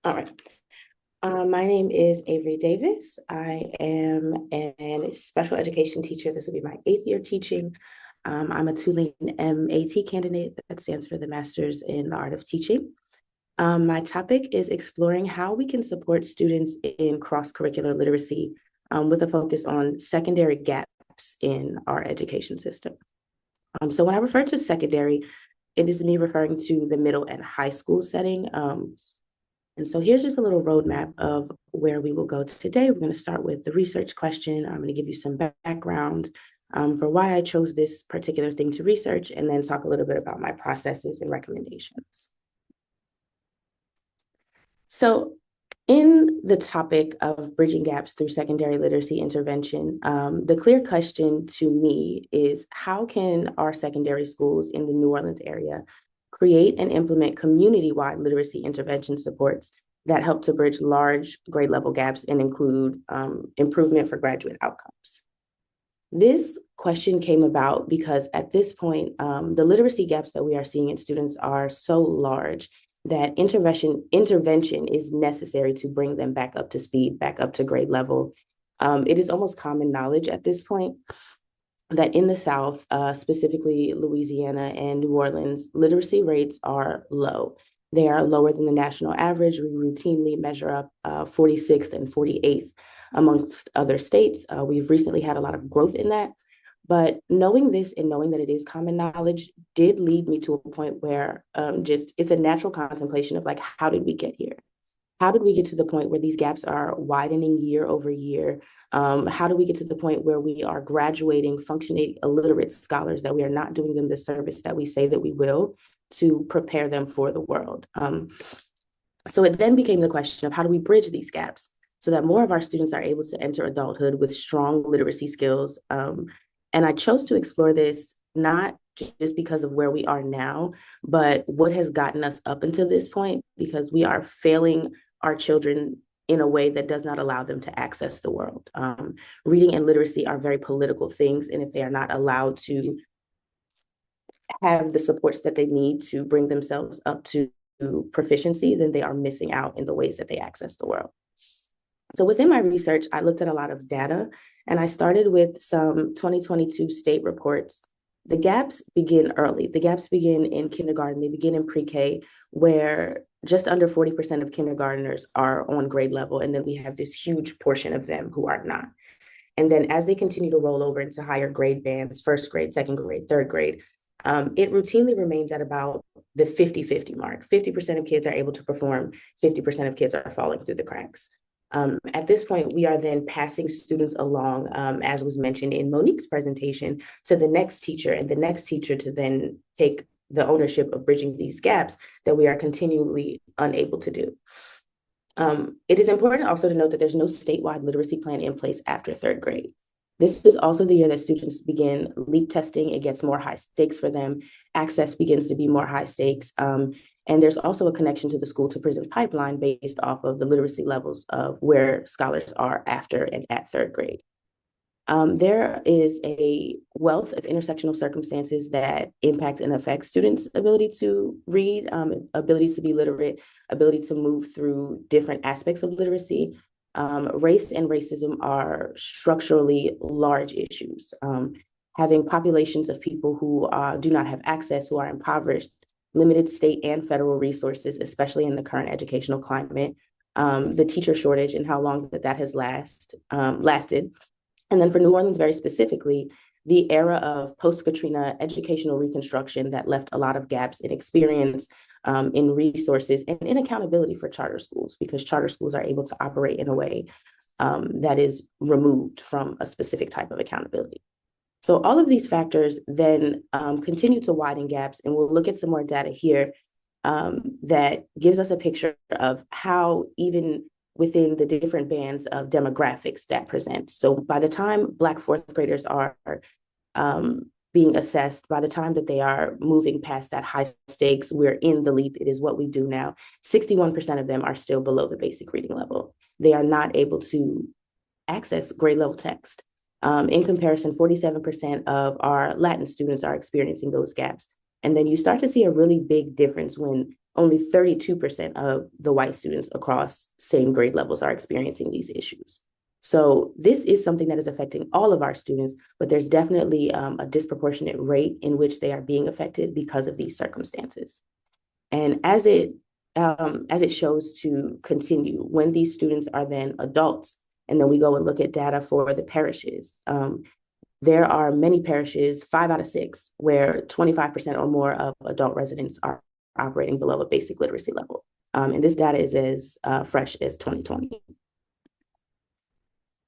All right. My name is Aaveri Davis. I am a special education teacher. This will be my 8th year teaching. I'm a Tulane MAT candidate that stands for the Masters in the Art of Teaching. My topic is exploring how we can support students in cross-curricular literacy with a focus on secondary gaps in our education system. So when I refer to secondary, it is me referring to the middle and high school setting. And so here's just a little roadmap of where we will go today. We're going to start with the research question. I'm going to give you some background for why I chose this particular thing to research, and then talk a little bit about my processes and recommendations. So in the topic of bridging gaps through secondary literacy intervention, the clear question to me is how can our secondary schools in the New Orleans area create and implement community-wide literacy intervention supports that help to bridge large grade level gaps and include improvement for graduate outcomes? This question came about because at this point, the literacy gaps that we are seeing in students are so large that intervention is necessary to bring them back up to speed, back up to grade level. It is almost common knowledge at this point that in the South, specifically Louisiana and New Orleans, literacy rates are low. They are lower than the national average. We routinely measure up 46th and 48th amongst other states. We've recently had a lot of growth in that. But knowing this and knowing that it is common knowledge did lead me to a point where it's a natural contemplation of like, how did we get here? How did we get to the point where these gaps are widening year over year? How do we get to the point where we are graduating functioning illiterate scholars, that we are not doing them the service that we say that we will to prepare them for the world? So it then became the question of how do we bridge these gaps so that more of our students are able to enter adulthood with strong literacy skills. And I chose to explore this not just because of where we are now, but what has gotten us up until this point, because we are failing our children in a way that does not allow them to access the world. Reading and literacy are very political things, and if they are not allowed to have the supports that they need to bring themselves up to proficiency, then they are missing out in the ways that they access the world. So within my research, I looked at a lot of data, and I started with some 2022 state reports. The gaps begin early. The gaps begin in kindergarten. They begin in pre-K, where just under 40% of kindergartners are on grade level. And then we have this huge portion of them who are not. And then as they continue to roll over into higher grade bands, first grade, second grade, third grade, it routinely remains at about the 50-50 mark. 50% of kids are able to perform, 50% of kids are falling through the cracks. At this point, we are then passing students along, as was mentioned in Monique's presentation, to the next teacher, and the next teacher to then take the ownership of bridging these gaps that we are continually unable to do. It is important also to note that there's no statewide literacy plan in place after third grade. This is also the year that students begin LEAP testing. It gets more high stakes for them. Access begins to be more high stakes. And there's also a connection to the school to prison pipeline based off of the literacy levels of where scholars are after and at third grade. There is a wealth of intersectional circumstances that impact and affect students' ability to read, ability to be literate, ability to move through different aspects of literacy. Race and racism are structurally large issues. Having populations of people who do not have access, who are impoverished, limited state and federal resources, especially in the current educational climate, the teacher shortage and how long that has lasted. And then for New Orleans very specifically, the era of post-Katrina educational reconstruction that left a lot of gaps in experience, in resources, and in accountability for charter schools, because charter schools are able to operate in a way that is removed from a specific type of accountability. So all of these factors then continue to widen gaps, and we'll look at some more data here that gives us a picture of how even within the different bands of demographics that present. So by the time Black fourth graders are being assessed, by the time that they are moving past that high stakes, we're in the LEAP, it is what we do now, 61% of them are still below the basic reading level. They are not able to access grade level text. In comparison, 47% of our Latin students are experiencing those gaps. And then you start to see a really big difference when only 32% of the white students across same grade levels are experiencing these issues. So this is something that is affecting all of our students, but there's definitely a disproportionate rate in which they are being affected because of these circumstances. And as it shows to continue, when these students are then adults, and then we go and look at data for the parishes, there are many parishes, 5 out of 6, where 25% or more of adult residents are operating below a basic literacy level. And this data is as fresh as 2020.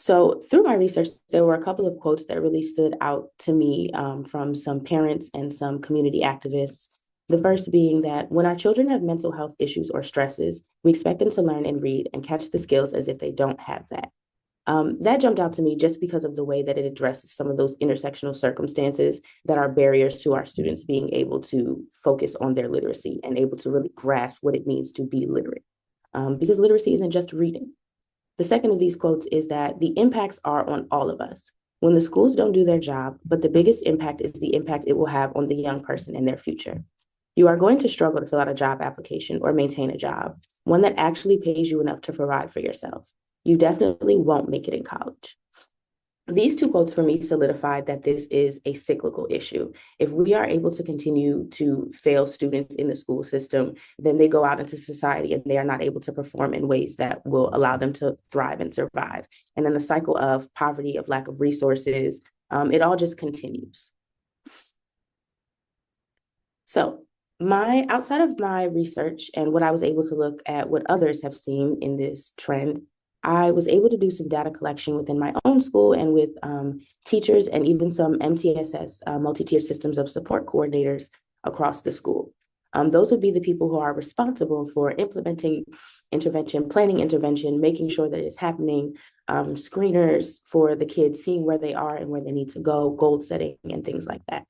So through my research, there were a couple of quotes that really stood out to me from some parents and some community activists. The first being that when our children have mental health issues or stresses, we expect them to learn and read and catch the skills as if they don't have that. That jumped out to me just because of the way that it addresses some of those intersectional circumstances that are barriers to our students being able to focus on their literacy and able to really grasp what it means to be literate. Because literacy isn't just reading. The second of these quotes is that the impacts are on all of us. When the schools don't do their job, but the biggest impact is the impact it will have on the young person and their future. You are going to struggle to fill out a job application or maintain a job, one that actually pays you enough to provide for yourself. You definitely won't make it in college. These two quotes for me solidified that this is a cyclical issue. If we are able to continue to fail students in the school system, then they go out into society and they are not able to perform in ways that will allow them to thrive and survive. And then the cycle of poverty, of lack of resources, it all just continues. So outside of my research and what I was able to look at what others have seen in this trend, I was able to do some data collection within my own school and with teachers and even some MTSS, multi-tiered systems of support coordinators across the school. Those would be the people who are responsible for implementing intervention, planning intervention, making sure that it's happening, screeners for the kids, seeing where they are and where they need to go, goal setting, and things like that.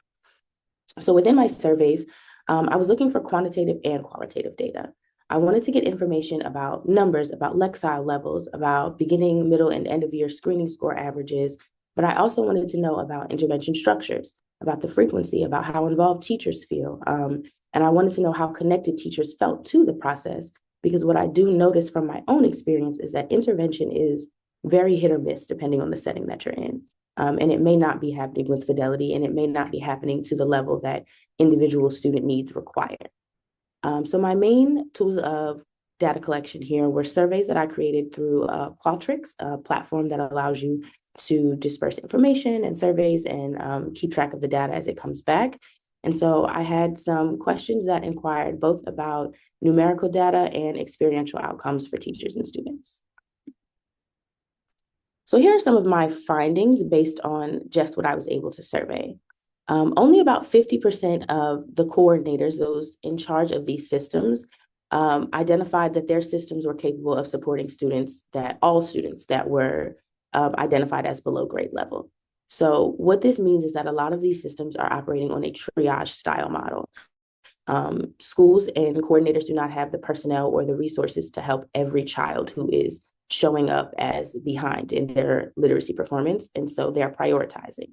So within my surveys, I was looking for quantitative and qualitative data. I wanted to get information about numbers, about Lexile levels, about beginning, middle, and end of year screening score averages, but I also wanted to know about intervention structures, about the frequency, about how involved teachers feel. And I wanted to know how connected teachers felt to the process, because what I do notice from my own experience is that intervention is very hit or miss depending on the setting that you're in. And it may not be happening with fidelity, and it may not be happening to the level that individual student needs require. So my main tools of data collection here were surveys that I created through Qualtrics, a platform that allows you to disperse information and surveys and keep track of the data as it comes back. And so I had some questions that inquired both about numerical data and experiential outcomes for teachers and students. So here are some of my findings based on just what I was able to survey. Only about 50% of the coordinators, those in charge of these systems, identified that their systems were capable of supporting all students that were identified as below grade level. So what this means is that a lot of these systems are operating on a triage style model. Schools and coordinators do not have the personnel or the resources to help every child who is showing up as behind in their literacy performance, and so they're prioritizing.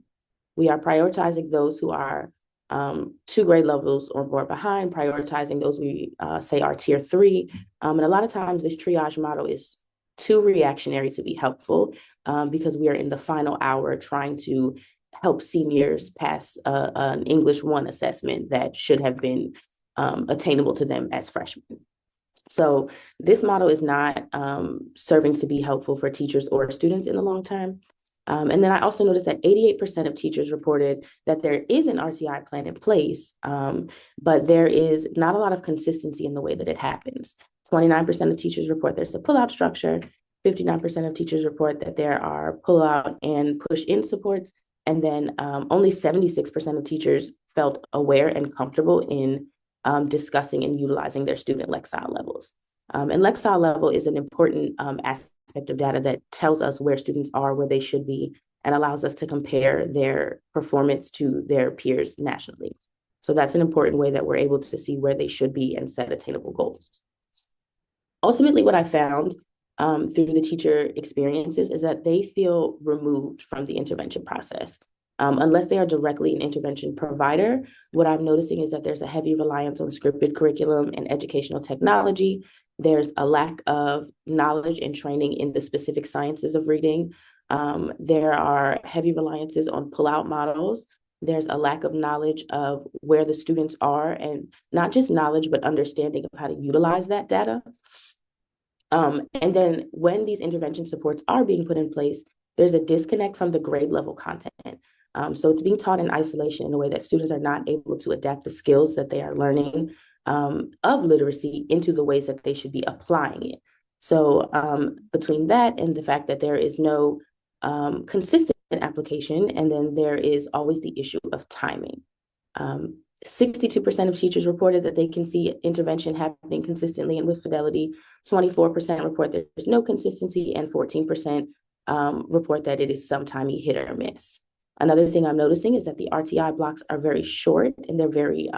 We are prioritizing those who are 2 grade levels or more behind, prioritizing those we say are tier 3. And a lot of times this triage model is too reactionary to be helpful because we are in the final hour trying to help seniors pass an English 1 assessment that should have been attainable to them as freshmen. So this model is not serving to be helpful for teachers or students in the long term. And then I also noticed that 88% of teachers reported that there is an RTI plan in place, but there is not a lot of consistency in the way that it happens. 29% of teachers report there's a pull-out structure. 59% of teachers report that there are pull-out and push-in supports. And then only 76% of teachers felt aware and comfortable in discussing and utilizing their student Lexile levels. And Lexile level is an important aspect of data that tells us where students are, where they should be, and allows us to compare their performance to their peers nationally. So that's an important way that we're able to see where they should be and set attainable goals. Ultimately, what I found through the teacher experiences is that they feel removed from the intervention process. Unless they are directly an intervention provider, what I'm noticing is that there's a heavy reliance on scripted curriculum and educational technology. There's a lack of knowledge and training in the specific sciences of reading. There are heavy reliances on pull-out models. There's a lack of knowledge of where the students are, and not just knowledge, but understanding of how to utilize that data. And then when these intervention supports are being put in place, there's a disconnect from the grade level content. So it's being taught in isolation in a way that students are not able to adapt the skills that they are learning of literacy into the ways that they should be applying it. So between that and the fact that there is no consistent application, and then there is always the issue of timing. 62% of teachers reported that they can see intervention happening consistently and with fidelity. 24% report that there's no consistency, and 14% report that it is sometime hit or miss. Another thing I'm noticing is that the RTI blocks are very short, and they're very,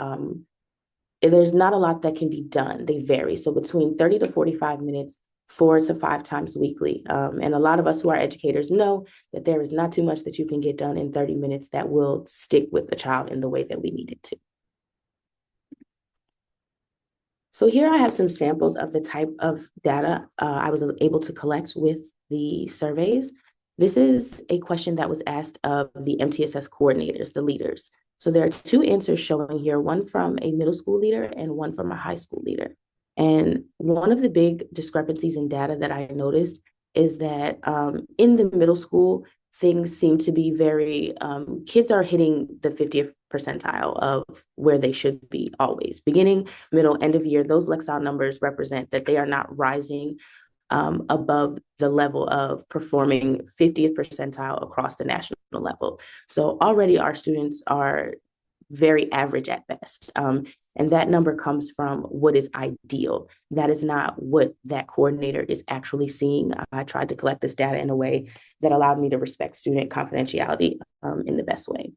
there's not a lot that can be done. They vary. So between 30 to 45 minutes, 4 to 5 times weekly. And a lot of us who are educators know that there is not too much that you can get done in 30 minutes that will stick with the child in the way that we need it to. So here I have some samples of the type of data I was able to collect with the surveys. This is a question that was asked of the MTSS coordinators, the leaders. So there are 2 answers showing here, one from a middle school leader and one from a high school leader. And one of the big discrepancies in data that I noticed is that in the middle school, things seem to be very, kids are hitting the 50th percentile of where they should be always. Beginning, middle, end of year, those Lexile numbers represent that they are not rising above the level of performing 50th percentile across the national level. So already our students are very average at best. And that number comes from what is ideal. That is not what that coordinator is actually seeing. I tried to collect this data in a way that allowed me to respect student confidentiality in the best way.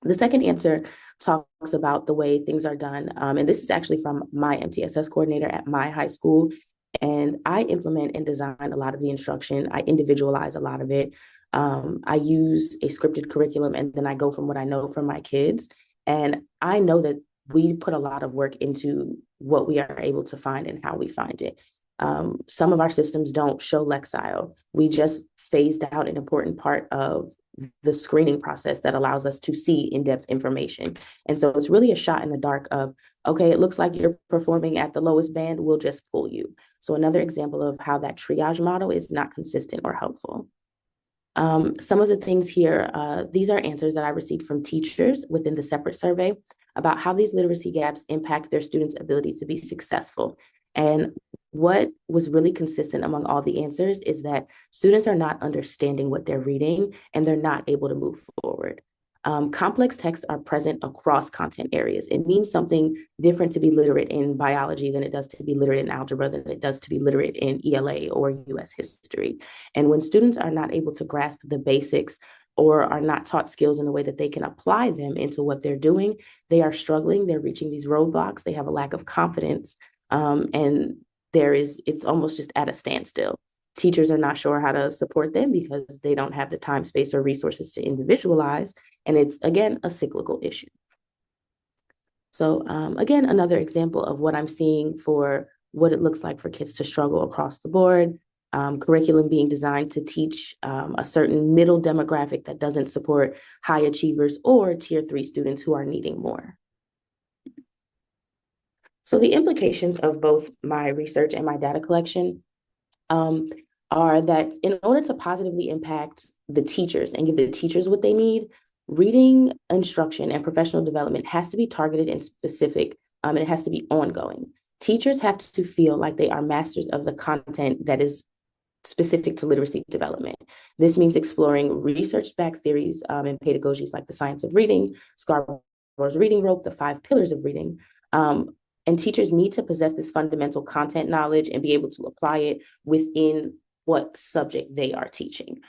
The second answer talks about the way things are done. And this is actually from my MTSS coordinator at my high school. And I implement and design a lot of the instruction. I individualize a lot of it. I use a scripted curriculum, and then I go from what I know from my kids. And I know that we put a lot of work into what we are able to find and how we find it. Some of our systems don't show Lexile. We just phased out an important part of the screening process that allows us to see in-depth information. And so it's really a shot in the dark of, okay, it looks like you're performing at the lowest band, we'll just pull you. So another example of how that triage model is not consistent or helpful. Some of the things here, these are answers that I received from teachers within the separate survey about how these literacy gaps impact their students' ability to be successful. And what was really consistent among all the answers is that students are not understanding what they're reading, and they're not able to move forward. Complex texts are present across content areas. It means something different to be literate in biology than it does to be literate in algebra, than it does to be literate in ELA or US history. And when students are not able to grasp the basics or are not taught skills in a way that they can apply them into what they're doing, they are struggling, they're reaching these roadblocks, they have a lack of confidence, and it's almost just at a standstill. Teachers are not sure how to support them because they don't have the time, space, or resources to individualize. And it's, again, a cyclical issue. So again, another example of what I'm seeing for what it looks like for kids to struggle across the board. Curriculum being designed to teach a certain middle demographic that doesn't support high achievers or tier 3 students who are needing more. So the implications of both my research and my data collection are that in order to positively impact the teachers and give the teachers what they need, reading instruction and professional development has to be targeted and specific, and it has to be ongoing. Teachers have to feel like they are masters of the content that is specific to literacy development. This means exploring research-backed theories and pedagogies like the science of reading, Scarborough's reading rope, the 5 pillars of reading. And teachers need to possess this fundamental content knowledge and be able to apply it within what subject they are teaching.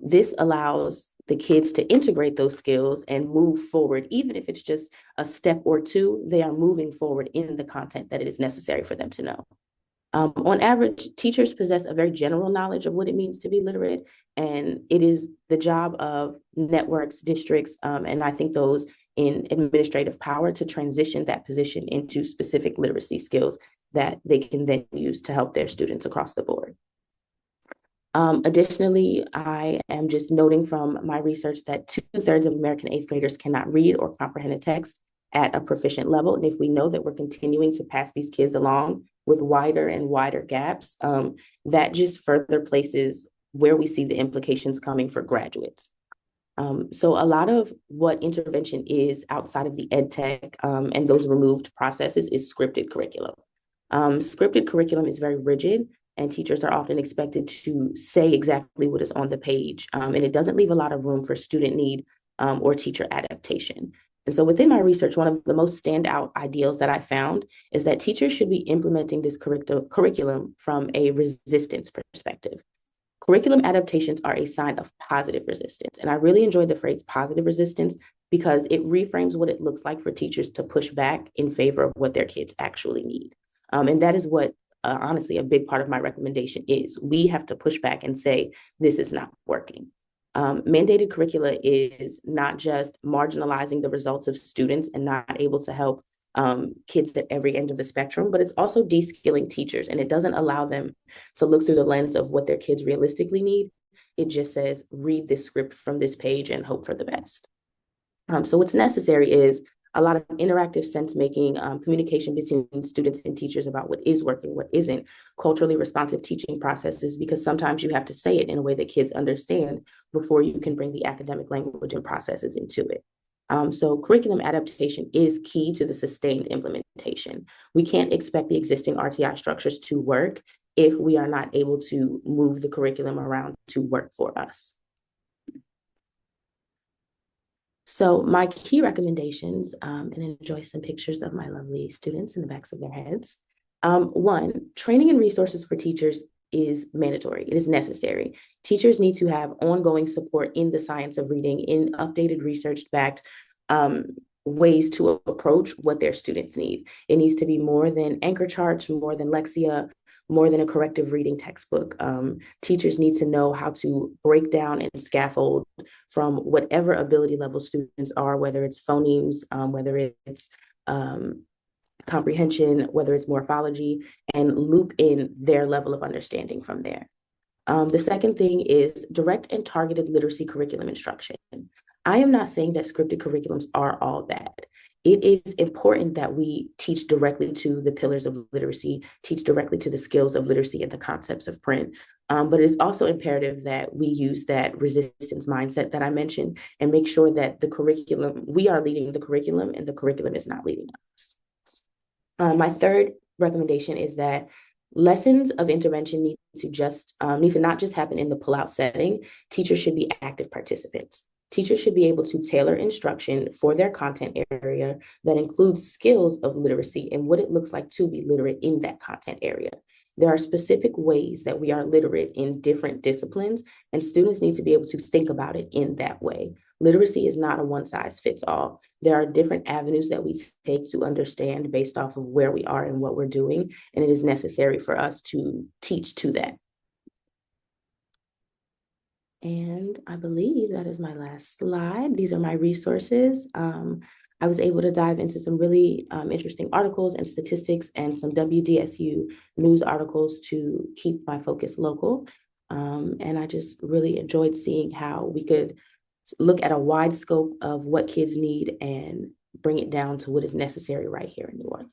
This allows the kids to integrate those skills and move forward. Even if it's just a step or two, they are moving forward in the content that it is necessary for them to know. On average, teachers possess a very general knowledge of what it means to be literate, and it is the job of networks, districts, and I think those in administrative power to transition that position into specific literacy skills that they can then use to help their students across the board. Additionally, I am just noting from my research that 2/3 of American eighth graders cannot read or comprehend a text at a proficient level. And if we know that we're continuing to pass these kids along with wider and wider gaps, that just further places where we see the implications coming for graduates. So a lot of what intervention is outside of the ed tech and those removed processes is scripted curriculum. Scripted curriculum is very rigid, and teachers are often expected to say exactly what is on the page, and it doesn't leave a lot of room for student need or teacher adaptation. And so within my research, one of the most standout ideals that I found is that teachers should be implementing this curriculum from a resistance perspective. Curriculum adaptations are a sign of positive resistance. And I really enjoy the phrase positive resistance because it reframes what it looks like for teachers to push back in favor of what their kids actually need. And that is what, honestly, a big part of my recommendation is. We have to push back and say, this is not working. Mandated curricula is not just marginalizing the results of students and not able to help kids at every end of the spectrum, but it's also de-skilling teachers, and it doesn't allow them to look through the lens of what their kids realistically need. It just says, read this script from this page and hope for the best. So what's necessary is a lot of interactive sense making, communication between students and teachers about what is working, what isn't, culturally responsive teaching processes, because sometimes you have to say it in a way that kids understand before you can bring the academic language and processes into it. So curriculum adaptation is key to the sustained implementation. We can't expect the existing RTI structures to work if we are not able to move the curriculum around to work for us. So my key recommendations, and enjoy some pictures of my lovely students in the backs of their heads. One, training and resources for teachers is mandatory. It is necessary. Teachers need to have ongoing support in the science of reading, in updated research-backed ways to approach what their students need. It needs to be more than anchor charts, more than Lexia, more than a corrective reading textbook. Teachers need to know how to break down and scaffold from whatever ability level students are, whether it's phonemes, whether it's comprehension, whether it's morphology, and loop in their level of understanding from there. The second thing is direct and targeted literacy curriculum instruction. I am not saying that scripted curriculums are all bad. It is important that we teach directly to the pillars of literacy, teach directly to the skills of literacy and the concepts of print. But it is also imperative that we use that resistance mindset that I mentioned and make sure that the curriculum, we are leading the curriculum and the curriculum is not leading us. My third recommendation is that lessons of intervention need to not just happen in the pull-out setting. Teachers should be active participants. Teachers should be able to tailor instruction for their content area that includes skills of literacy and what it looks like to be literate in that content area. There are specific ways that we are literate in different disciplines, and students need to be able to think about it in that way. Literacy is not a one-size-fits-all. There are different avenues that we take to understand based off of where we are and what we're doing, and it is necessary for us to teach to that. And I believe that is my last slide. These are my resources. I was able to dive into some really interesting articles and statistics and some WDSU news articles to keep my focus local. And I just really enjoyed seeing how we could look at a wide scope of what kids need and bring it down to what is necessary right here in New Orleans.